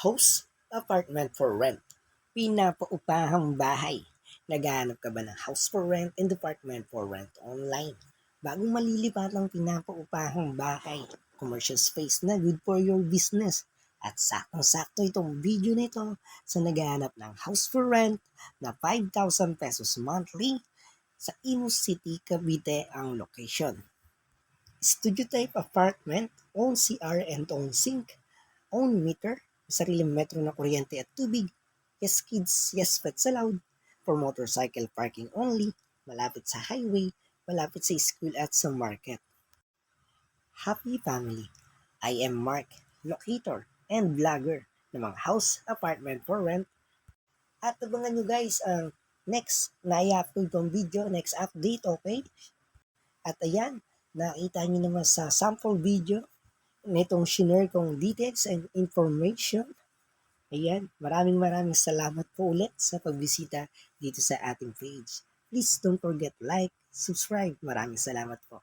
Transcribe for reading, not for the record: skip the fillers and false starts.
Host apartment for rent. Pinapaupahang bahay. Naghahanap ka ba ng house for rent and apartment for rent online? Bagong malilipat ng pinapaupahang bahay. Commercial space na good for your business. At saktong-sakto itong video nito sa naghahanap ng house for rent na 5,000 pesos monthly sa Imus City, Cavite ang location. Studio type apartment, own CR and own sink, own meter, sariling metro na kuryente at tubig, yes kids, yes pets allowed, for motorcycle parking only, malapit sa highway, malapit sa school at sa market. Happy family! I am Mark, locator and vlogger ng mga house apartment for rent. At abangan nyo guys ang next na i-upload kong video, next update, okay? At ayan, nakita nyo naman sa sample video nitong shinare kong details and information. Ayan, maraming salamat po ulit sa pagbisita dito sa ating page. Please don't forget like, subscribe. Maraming salamat po.